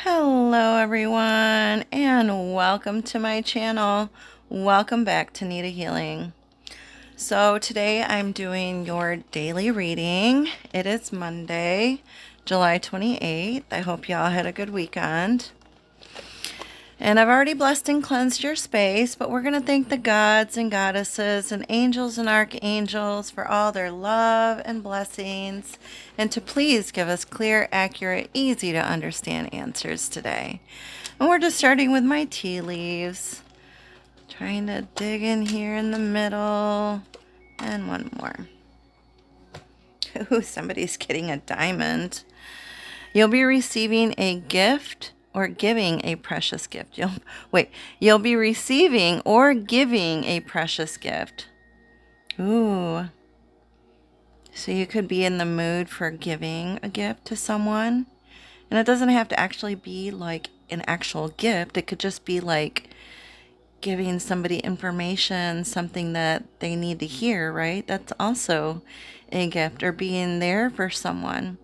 Hello everyone and welcome to my channel. Welcome back to Nitahealing. So today I'm doing your daily reading. It is Monday, July 28th. I hope y'all had a good weekend. And I've already blessed and cleansed your space, but we're going to thank the gods and goddesses and angels and archangels for all their love and blessings, and to please give us clear, accurate, easy to understand answers today. And we're just starting with my tea leaves. Trying to dig in here in the middle. And one more. Ooh, somebody's getting a diamond. You'll be receiving a gift or giving a precious gift. You'll be receiving or giving a precious gift. Ooh. So you could be in the mood for giving a gift to someone. And it doesn't have to actually be like an actual gift. It could just be like giving somebody information, something that they need to hear, right? That's also a gift, or being there for someone,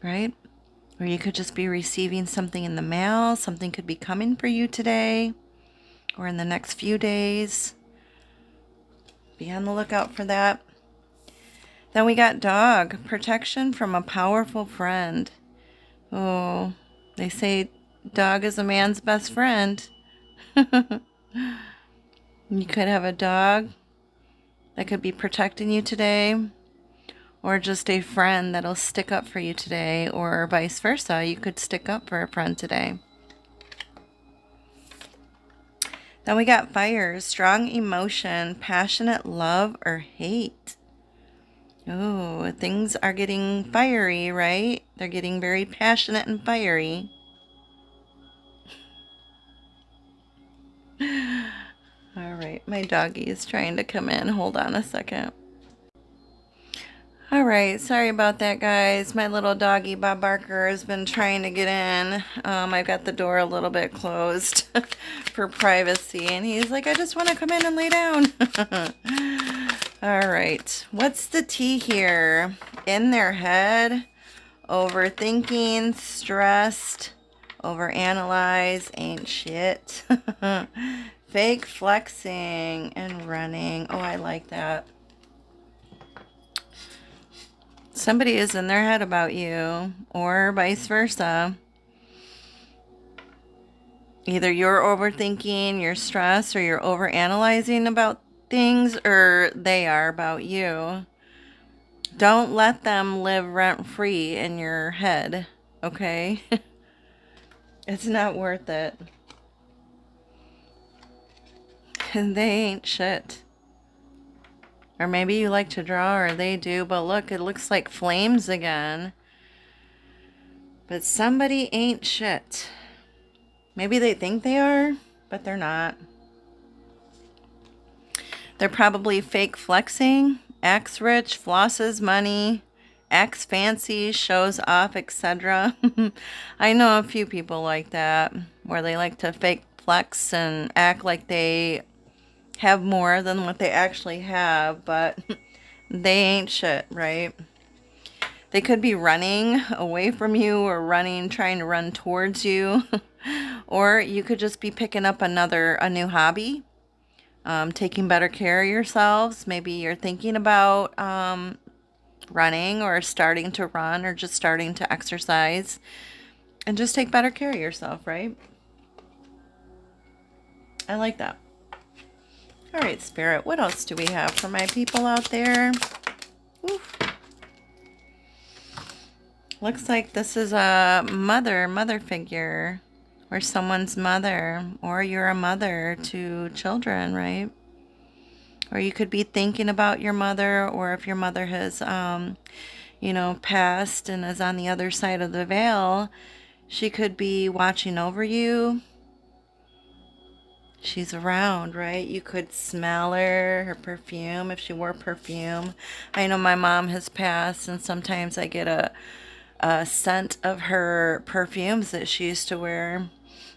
right? Or you could just be receiving something in the mail. Something could be coming for you today or in the next few days. Be on the lookout for that. Then we got dog. Protection from a powerful friend. Oh, they say dog is a man's best friend. You could have a dog that could be protecting you today, or just a friend that'll stick up for you today, or vice versa. You could stick up for a friend today. Then we got fire, strong emotion, passionate love or hate. Oh, things are getting fiery, right? They're getting very passionate and fiery. All right, my doggy is trying to come in. Hold on a second. Alright, sorry about that, guys. My little doggy, Bob Barker, has been trying to get in. I've got the door a little bit closed for privacy, and he's like, I just want to come in and lay down. Alright, what's the tea here? In their head, overthinking, stressed, overanalyze, ain't shit. Fake flexing and running. Oh, I like that. Somebody is in their head about you, or vice versa. Either you're overthinking, you're stressed, or you're overanalyzing about things, or they are about you. Don't let them live rent-free in your head, okay? It's not worth it. And they ain't shit. Or maybe you like to draw, or they do, but look, it looks like flames again. But somebody ain't shit. Maybe they think they are, but they're not. They're probably fake flexing, acts rich, flosses money, acts fancy, shows off, etc. I know a few people like that, where they like to fake flex and act like they have more than what they actually have, but they ain't shit, right? They could be running away from you, or trying to run towards you. Or you could just be picking up a new hobby, taking better care of yourselves. Maybe you're thinking about running, or starting to run, or just starting to exercise, and just take better care of yourself, right? I like that. All right, Spirit, what else do we have for my people out there? Oof. Looks like this is a mother figure, or someone's mother, or you're a mother to children, right? Or you could be thinking about your mother, or if your mother has, passed and is on the other side of the veil, she could be watching over you. She's around, right? You could smell her perfume, if she wore perfume. I know my mom has passed, and sometimes I get a scent of her perfumes that she used to wear,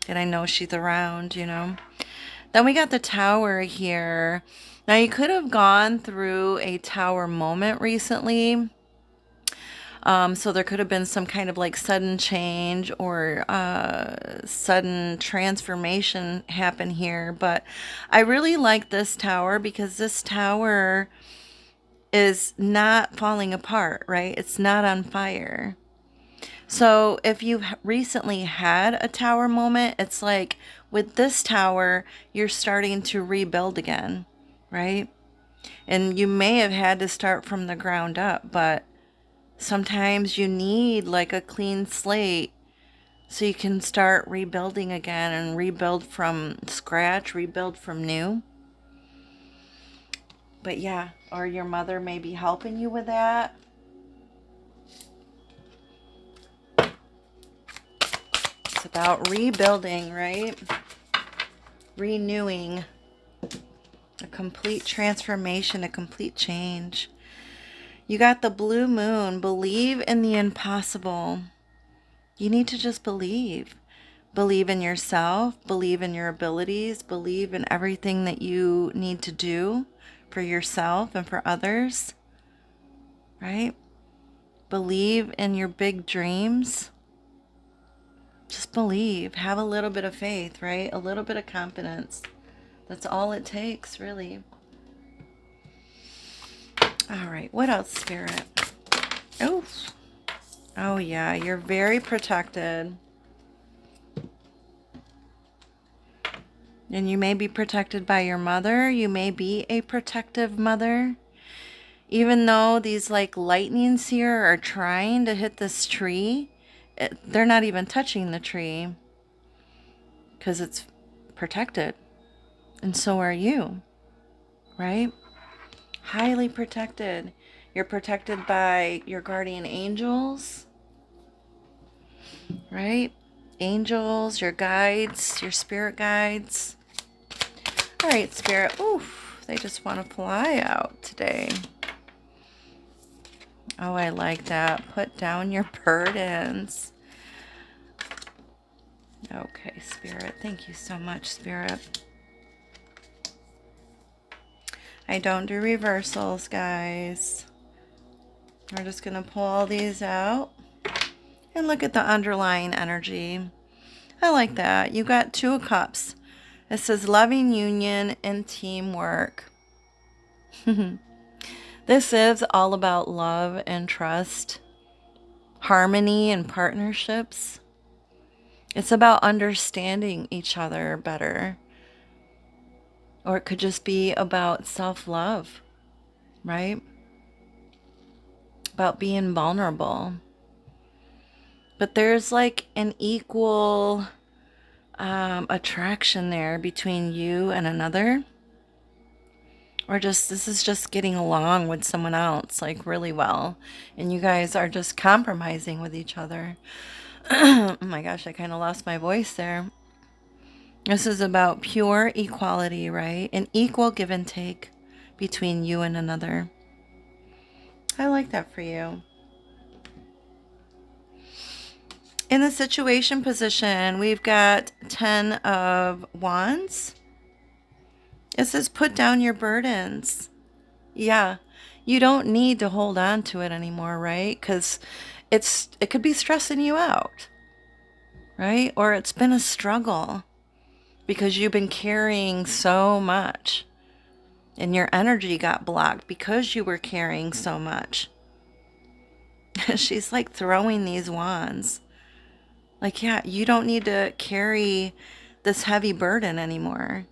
and I know she's around, Then we got the Tower here. Now, you could have gone through a Tower moment recently. So there could have been some kind of like sudden change or sudden transformation happen here. But I really like this tower because this tower is not falling apart, right? It's not on fire. So if you've recently had a tower moment, it's like with this tower, you're starting to rebuild again, right? And you may have had to start from the ground up, but sometimes you need like a clean slate so you can start rebuilding again and rebuild from scratch, rebuild from new. But yeah, or your mother may be helping you with that. It's about rebuilding, right? Renewing, a complete transformation, a complete change. You got the blue moon. Believe in the impossible. You need to just believe. Believe in yourself, believe in your abilities, believe in everything that you need to do for yourself and for others, right? Believe in your big dreams. Just believe. Have a little bit of faith, right? A little bit of confidence. That's all it takes, really. All right, what else, Spirit? Oh, oh yeah, you're very protected. And you may be protected by your mother. You may be a protective mother. Even though these like lightnings here are trying to hit this tree, they're not even touching the tree because it's protected. And so are you, right? Highly protected. You're protected by your guardian angels, right? Angels, your guides, your spirit guides. All right, Spirit. Oof, they just want to fly out today. Oh, I like that. Put down your burdens. Okay, Spirit. Thank you so much, Spirit. I don't do reversals, guys. We're just going to pull all these out and look at the underlying energy. I like that. You got 2 of Cups. It says loving union and teamwork. This is all about love and trust, harmony and partnerships. It's about understanding each other better. Or it could just be about self-love, right? About being vulnerable. But there's like an equal attraction there between you and another. Or just, this is just getting along with someone else like really well. And you guys are just compromising with each other. Oh my gosh, I kind of lost my voice there. This is about pure equality, right? An equal give and take between you and another. I like that for you. In the situation position, we've got 10 of Wands. It says put down your burdens. Yeah, you don't need to hold on to it anymore, right? Because it could be stressing you out, right? Or it's been a struggle because you've been carrying so much and your energy got blocked because you were carrying so much. She's like throwing these wands. Like, yeah, you don't need to carry this heavy burden anymore.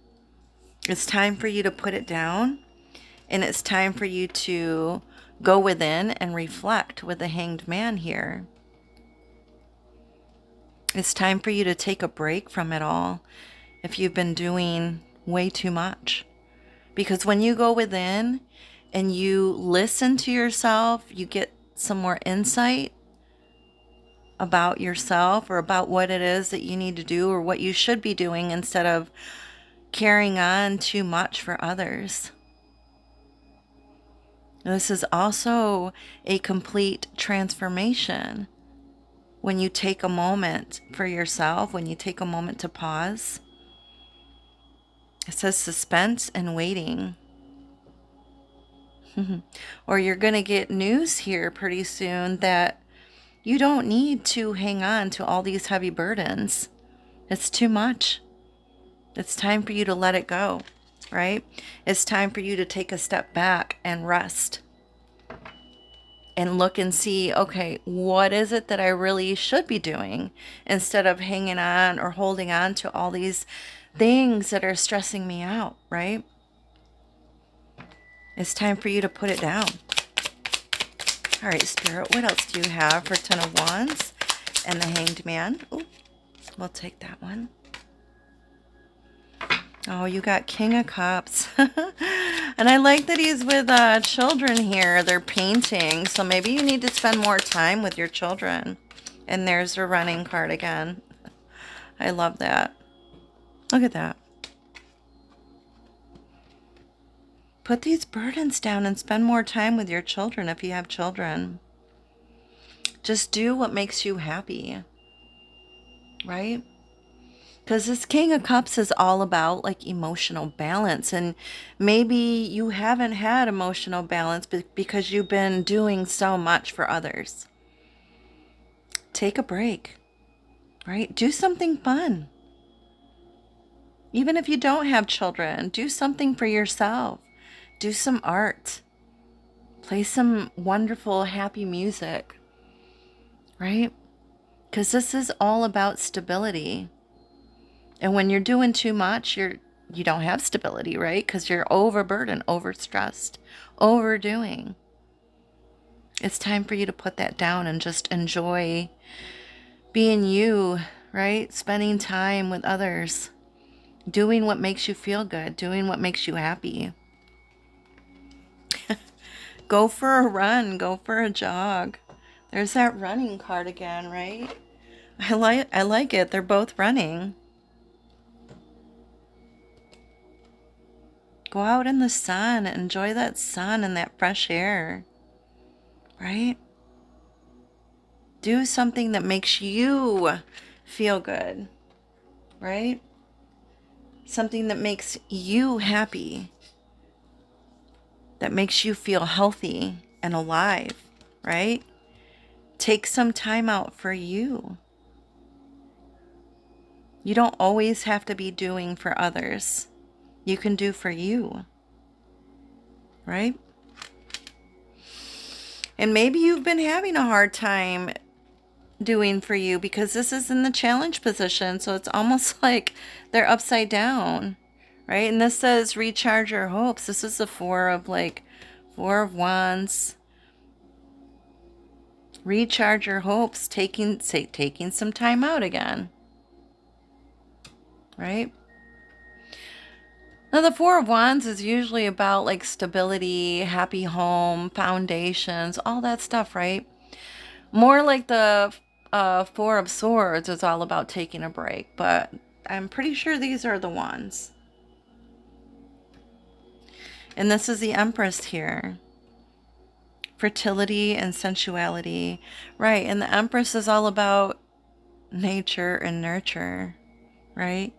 It's time for you to put it down, and it's time for you to go within and reflect with the Hanged Man here. It's time for you to take a break from it all if you've been doing way too much. Because when you go within and you listen to yourself, you get some more insight about yourself or about what it is that you need to do or what you should be doing instead of carrying on too much for others. This is also a complete transformation when you take a moment for yourself, when you take a moment to pause. It says suspense and waiting. Or you're going to get news here pretty soon that you don't need to hang on to all these heavy burdens. It's too much. It's time for you to let it go, right? It's time for you to take a step back and rest and look and see, okay, what is it that I really should be doing instead of hanging on or holding on to all these things that are stressing me out, right? It's time for you to put it down. All right, Spirit, what else do you have for Ten of Wands and the Hanged Man? Ooh, we'll take that one. Oh, you got King of Cups. And I like that he's with children here. They're painting. So maybe you need to spend more time with your children. And there's a running card again. I love that. Look at that. Put these burdens down and spend more time with your children if you have children. Just do what makes you happy. Right? Because this King of Cups is all about like emotional balance. And maybe you haven't had emotional balance because you've been doing so much for others. Take a break, right? Do something fun. Even if you don't have children, do something for yourself. Do some art. Play some wonderful, happy music, right? Because this is all about stability. And when you're doing too much, you don't have stability, right? Because you're overburdened, overstressed, overdoing. It's time for you to put that down and just enjoy being you, right? Spending time with others, doing what makes you feel good, doing what makes you happy. Go for a run, go for a jog. There's that running card again, right? I like it. They're both running. Go out in the sun, enjoy that sun and that fresh air, right? Do something that makes you feel good, right? Something that makes you happy, that makes you feel healthy and alive, right? Take some time out for you. You don't always have to be doing for others. You can do for you, right? And maybe you've been having a hard time doing for you because this is in the challenge position. So it's almost like they're upside down, right? And this says recharge your hopes. This is the Four of Wands. Recharge your hopes, taking some time out again, right? Now, the Four of Wands is usually about like stability, happy home, foundations, all that stuff, right? More like the Four of Swords is all about taking a break, but I'm pretty sure these are the ones. And this is the Empress here. Fertility and sensuality, right? And the Empress is all about nature and nurture, right?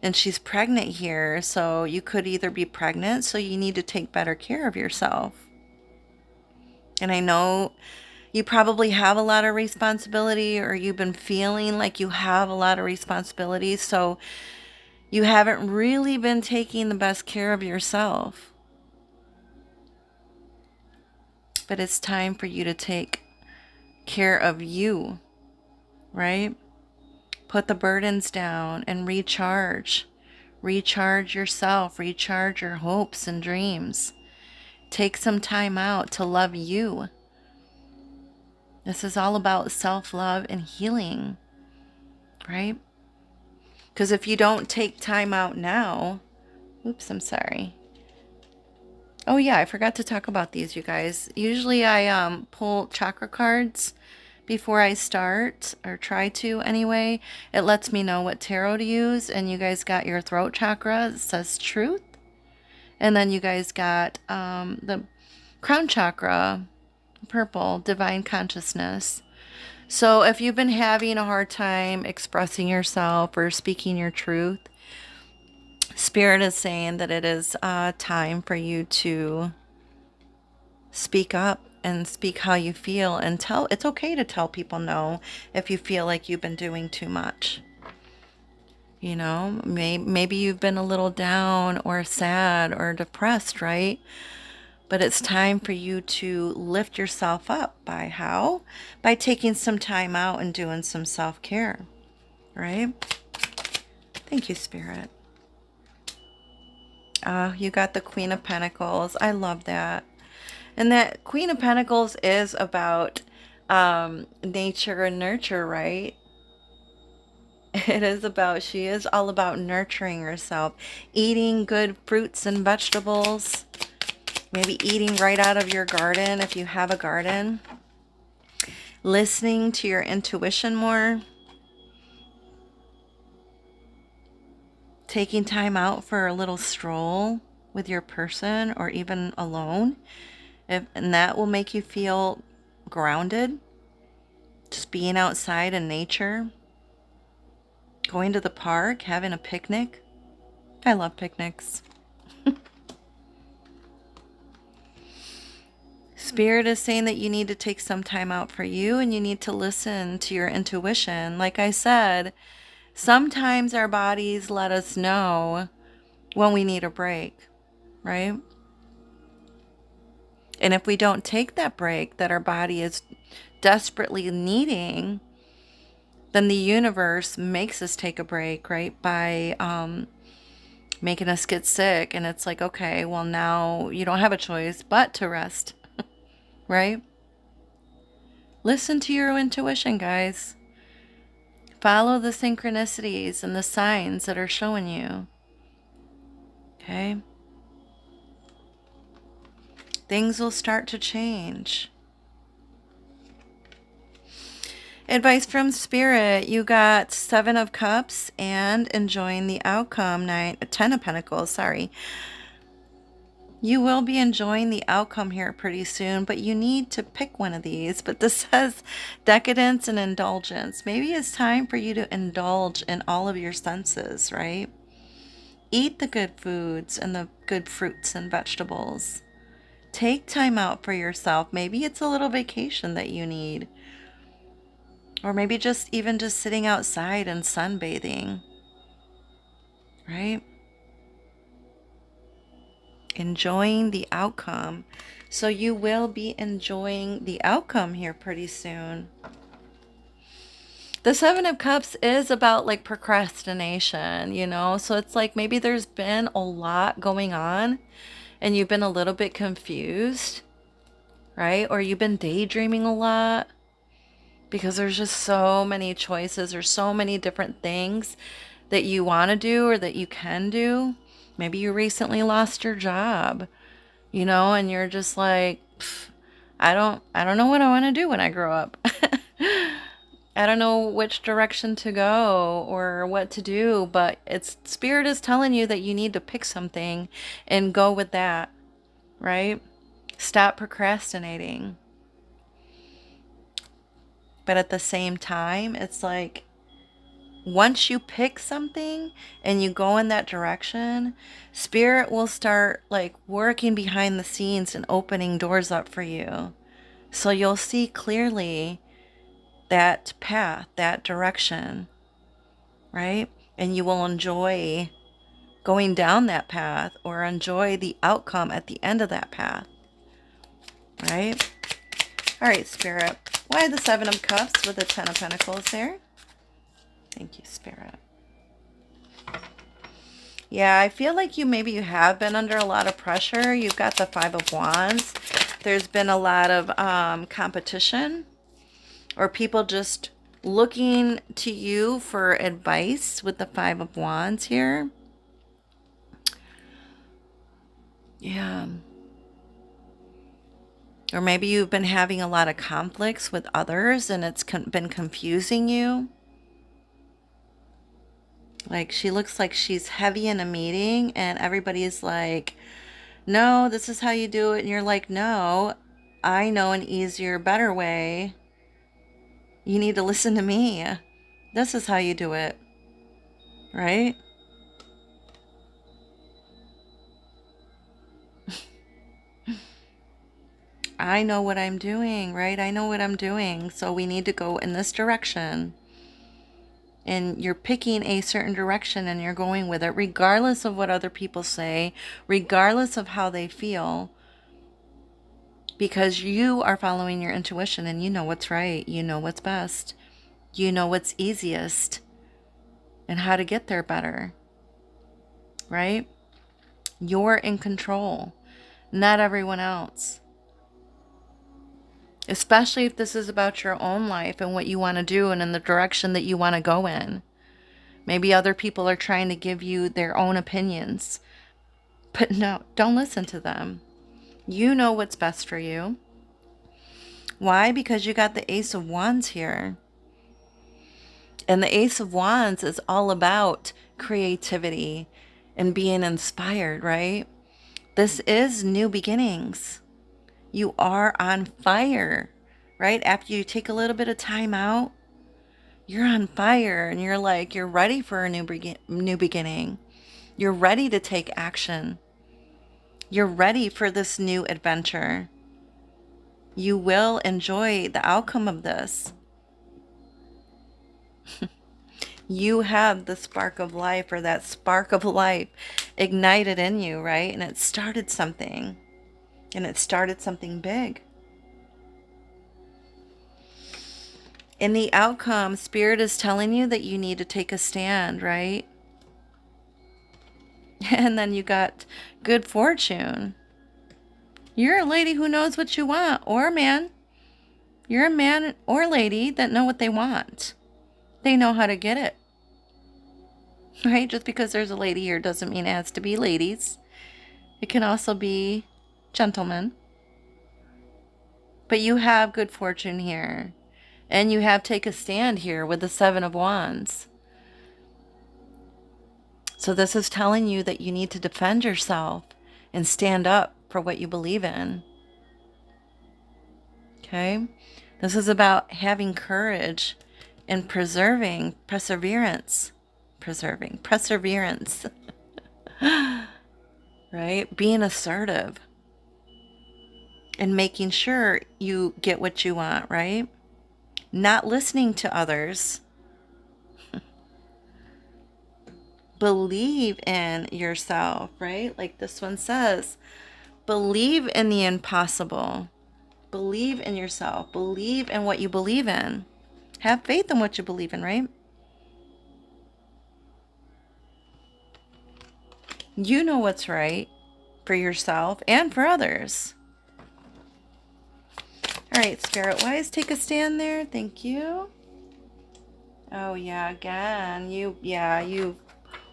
And she's pregnant here, so you could either be pregnant, so you need to take better care of yourself. And I know you probably have a lot of responsibility, or you've been feeling like you have a lot of responsibility, so you haven't really been taking the best care of yourself. But it's time for you to take care of you, right? Put the burdens down and recharge. Recharge yourself. Recharge your hopes and dreams. Take some time out to love you. This is all about self-love and healing, right? Because if you don't take time out now, oops, I'm sorry. Oh yeah, I forgot to talk about these, you guys. Usually I pull chakra cards before I start, or try to anyway. It lets me know what tarot to use, and you guys got your throat chakra. It says truth. And then you guys got the crown chakra, purple, divine consciousness. So if you've been having a hard time expressing yourself or speaking your truth, Spirit is saying that it is time for you to speak up and speak how you feel, and tell, it's okay to tell people no if you feel like you've been doing too much. You know, maybe you've been a little down or sad or depressed, right? But it's time for you to lift yourself up by how? By taking some time out and doing some self-care, right? Thank you, Spirit. You got the Queen of Pentacles. I love that. And that Queen of Pentacles is about nature and nurture, right? It is about, she is all about nurturing herself, eating good fruits and vegetables, maybe eating right out of your garden if you have a garden, listening to your intuition more, taking time out for a little stroll with your person or even alone. And that will make you feel grounded. Just being outside in nature, going to the park, having a picnic. I love picnics. Spirit is saying that you need to take some time out for you and you need to listen to your intuition. Like I said, sometimes our bodies let us know when we need a break, right? And if we don't take that break that our body is desperately needing, then the universe makes us take a break, right? By making us get sick. And it's like, okay, well, now you don't have a choice but to rest, right? Listen to your intuition, guys. Follow the synchronicities and the signs that are showing you. Okay? Things will start to change. Advice from Spirit. You got 7 of Cups and enjoying the outcome. 10 of Pentacles, sorry. You will be enjoying the outcome here pretty soon, but you need to pick one of these. But this says decadence and indulgence. Maybe it's time for you to indulge in all of your senses, right? Eat the good foods and the good fruits and vegetables. Take time out for yourself. Maybe it's a little vacation that you need. Or maybe just even just sitting outside and sunbathing, right? Enjoying the outcome. So you will be enjoying the outcome here pretty soon. The 7 of Cups is about like procrastination, you know? So it's like maybe there's been a lot going on and you've been a little bit confused, right? Or you've been daydreaming a lot because there's just so many choices or so many different things that you want to do or that you can do. Maybe you recently lost your job, you know, and you're just like, I don't know what I want to do when I grow up. I don't know which direction to go or what to do, but it's Spirit is telling you that you need to pick something and go with that, right? Stop procrastinating. But at the same time, it's like once you pick something and you go in that direction, Spirit will start like working behind the scenes and opening doors up for you. So you'll see clearly that path, that direction, right? And you will enjoy going down that path or enjoy the outcome at the end of that path, right? All right, Spirit. Why the 7 of Cups with the 10 of Pentacles there? Thank you, Spirit. Yeah, I feel like maybe you have been under a lot of pressure. You've got the 5 of Wands. There's been a lot of competition or people just looking to you for advice with the 5 of Wands here. Yeah. Or maybe you've been having a lot of conflicts with others and it's been confusing you. Like she looks like she's heavy in a meeting and everybody's like, no, this is how you do it. And you're like, no, I know an easier, better way. You need to listen to me. This is how you do it. Right? I know what I'm doing, right? I know what I'm doing. So we need to go in this direction. And you're picking a certain direction and you're going with it, regardless of what other people say, regardless of how they feel, because you are following your intuition and you know what's right. You know what's best. You know what's easiest and how to get there better, right? You're in control, not everyone else. Especially if this is about your own life and what you want to do and in the direction that you want to go in. Maybe other people are trying to give you their own opinions. But no, don't listen to them. You know what's best for you. Why? Because you got the Ace of Wands here. And the Ace of Wands is all about creativity and being inspired, right? This is new beginnings. You are on fire, right? After you take a little bit of time out, you're on fire and you're like, you're ready for a new beginning. You're ready to take action. You're ready for this new adventure. You will enjoy the outcome of this. You have the spark of life, or that spark of life ignited in you, right? And it started something. And it started something big. In the outcome, Spirit is telling you that you need to take a stand, right? And then you got good fortune. You're a lady who knows what you want, or a man. You're a man or lady that know what they want. They know how to get it. Right? Just because there's a lady here doesn't mean it has to be ladies. It can also be gentlemen. But you have good fortune here. And you have take a stand here with the Seven of Wands. So this is telling you that you need to defend yourself and stand up for what you believe in. Okay? This is about having courage and perseverance. Right? Being assertive and making sure you get what you want, right? Not listening to others. Believe in yourself, right? Like this one says, believe in the impossible. Believe in yourself. Believe in what you believe in. Have faith in what you believe in, right? You know what's right for yourself and for others. All right, Spirit Wise, take a stand there. Thank you. Oh, yeah, again, you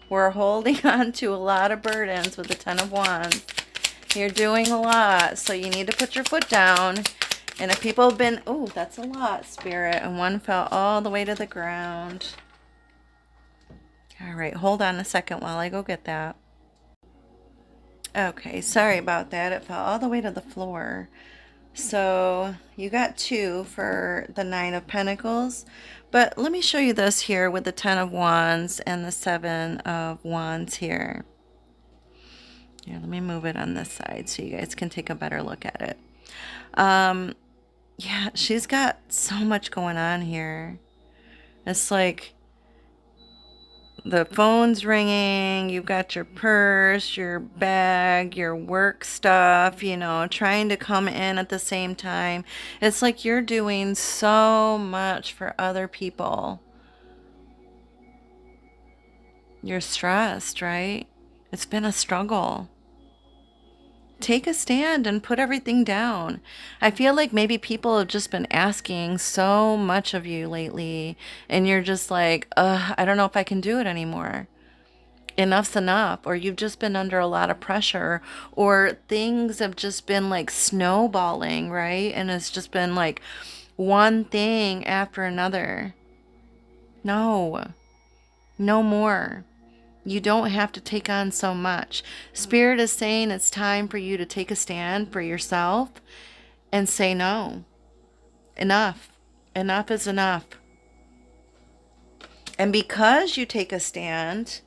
were holding on to a lot of burdens with the Ten of Wands. You're doing a lot, so you need to put your foot down. And if people have been, oh, that's a lot, Spirit. And one fell all the way to the ground. All right, hold on a second while I go get that. Okay, sorry about that. It fell all the way to the floor. So you got 2 for the 9 of Pentacles. But let me show you this here with the 10 of Wands and the 7 of Wands here. Here, let me move it on this side so you guys can take a better look at it. Yeah, she's got so much going on here. It's like the phone's ringing, you've got your purse, your bag, your work stuff, you know, trying to come in at the same time. It's like you're doing so much for other people. You're stressed, right? It's been a struggle. Take a stand and put everything down. I feel like maybe people have just been asking so much of you lately, and you're just like, I don't know if I can do it anymore. Enough's enough. Or you've just been under a lot of pressure, or things have just been like snowballing, right? And it's just been like one thing after another. No, no more. You don't have to take on so much. Spirit is saying it's time for you to take a stand for yourself and say no. Enough. Enough is enough. And because you take a stand,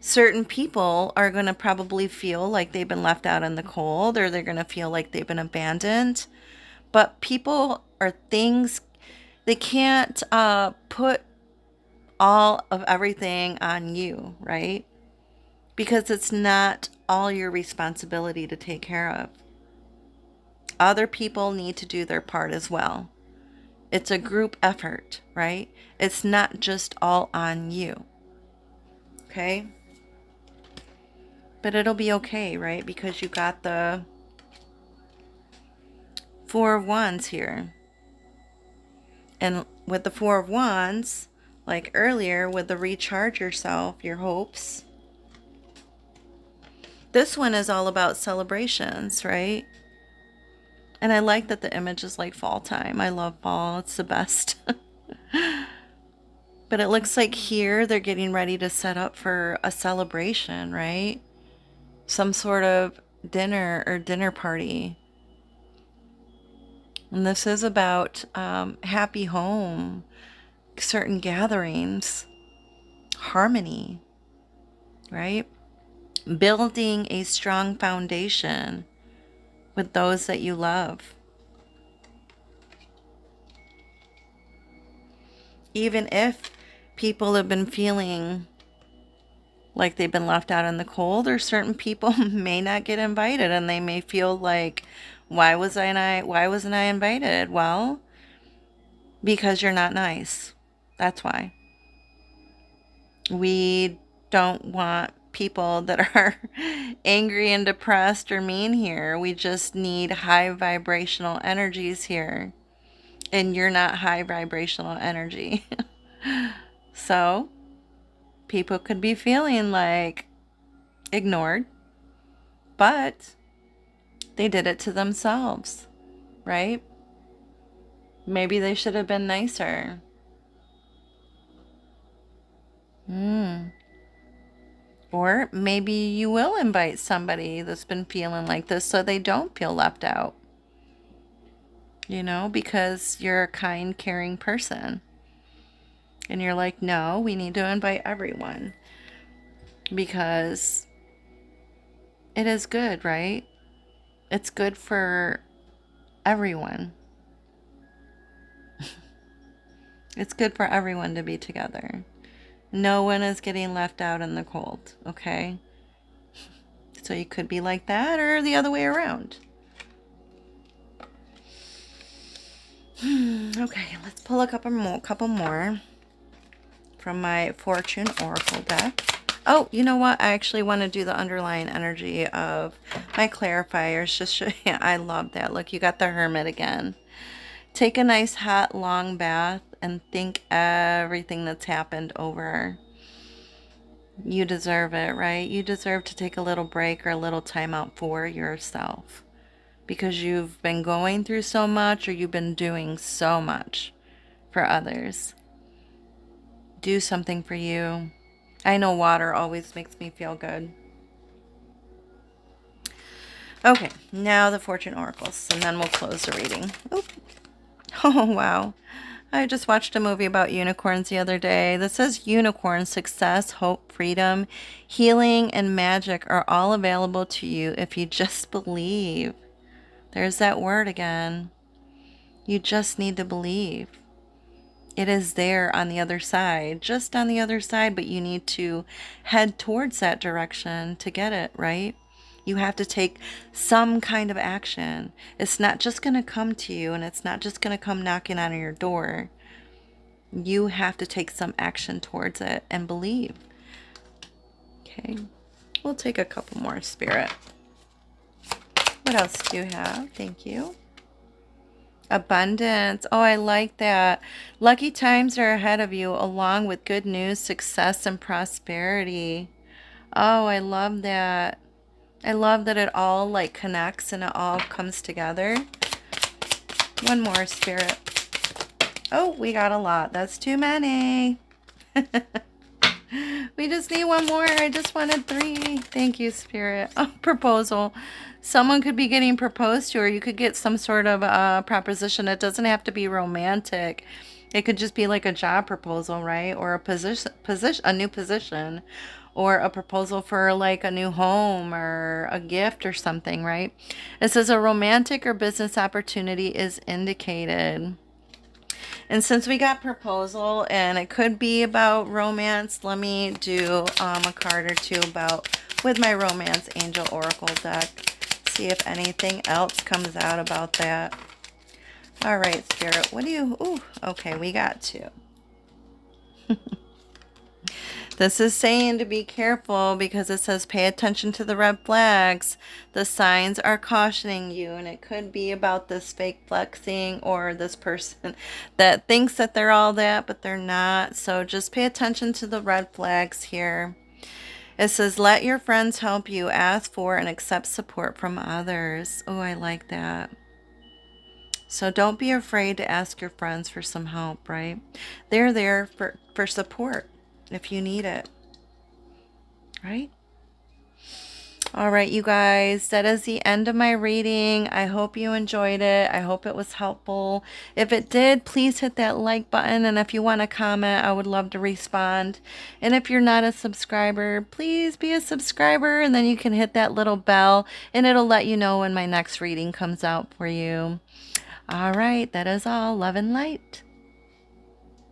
Certain people are going to probably feel like they've been left out in the cold, or they're going to feel like they've been abandoned. But people or things, they can't put all of everything on you, right? Because it's not all your responsibility to take care of. Other people need to do their part as well. It's a group effort, right? It's not just all on you. Okay? But it'll be okay, right? Because you got the Four of Wands here. And with the Four of Wands, like earlier with the recharge yourself, your hopes, this one is all about celebrations, right? And I like that the image is like fall time. I love fall. It's the best. But it looks like here they're getting ready to set up for a celebration, right? Some sort of dinner or dinner party. And this is about happy home, certain gatherings, harmony, right? Building a strong foundation with those that you love. Even if people have been feeling like they've been left out in the cold, or certain people may not get invited and they may feel like, why wasn't I invited? Well, because you're not nice. That's why. We don't want people that are angry and depressed or mean here. We just need high vibrational energies here. And you're not high vibrational energy. So, people could be feeling like ignored, but they did it to themselves, right? Maybe they should have been nicer. Or maybe you will invite somebody that's been feeling like this so they don't feel left out. You know, because you're a kind, caring person. And you're like, no, we need to invite everyone. Because it is good, right? It's good for everyone. It's good for everyone to be together. No one is getting left out in the cold, okay? So you could be like that or the other way around. Okay, let's pull a couple more from my Fortune Oracle deck. Oh, you know what? I actually want to do the underlying energy of my clarifiers. Just show you. I love that. Look, you got the Hermit again. Take a nice hot long bath and think everything that's happened over. You deserve it, right? You deserve to take a little break or a little time out for yourself. Because you've been going through so much, or you've been doing so much for others. Do something for you. I know water always makes me feel good. Okay, now the Fortune Oracles, and then we'll close the reading. Oop. Oh, wow. I just watched a movie about unicorns the other day that says unicorn, success, hope, freedom, healing, and magic are all available to you if you just believe. There's that word again. You just need to believe. It is there on the other side, just on the other side, but you need to head towards that direction to get it, right? You have to take some kind of action. It's not just going to come to you, and it's not just going to come knocking on your door. You have to take some action towards it and believe. Okay, we'll take a couple more, Spirit. What else do you have? Thank you. Abundance. Oh, I like that. Lucky times are ahead of you, along with good news, success, and prosperity. Oh, I love that. I love that it all like connects and it all comes together. One more, Spirit. Oh, we got a lot. That's too many. We just need one more. I just wanted 3. Thank you, Spirit. Oh, proposal. Someone could be getting proposed to, or you could get some sort of proposition. It doesn't have to be romantic. It could just be like a job proposal, right? Or a new position, or a proposal for like a new home or a gift or something, right? It says a romantic or business opportunity is indicated. And since we got proposal and it could be about romance, let me do a card or two about with my romance angel oracle deck. See if anything else comes out about that. All right, Spirit, what do you... Ooh, okay, we got two. This is saying to be careful because it says pay attention to the red flags. The signs are cautioning you, and it could be about this fake flexing or this person that thinks that they're all that, but they're not. So just pay attention to the red flags here. It says, let your friends help you. Ask for and accept support from others. Oh, I like that. So don't be afraid to ask your friends for some help, right? They're there for support if you need it, right? All right, you guys, that is the end of my reading. I hope you enjoyed it. I hope it was helpful. If it did, please hit that like button. And if you want to comment, I would love to respond. And if you're not a subscriber, please be a subscriber. And then you can hit that little bell and it'll let you know when my next reading comes out for you. All right, that is all. Love and light.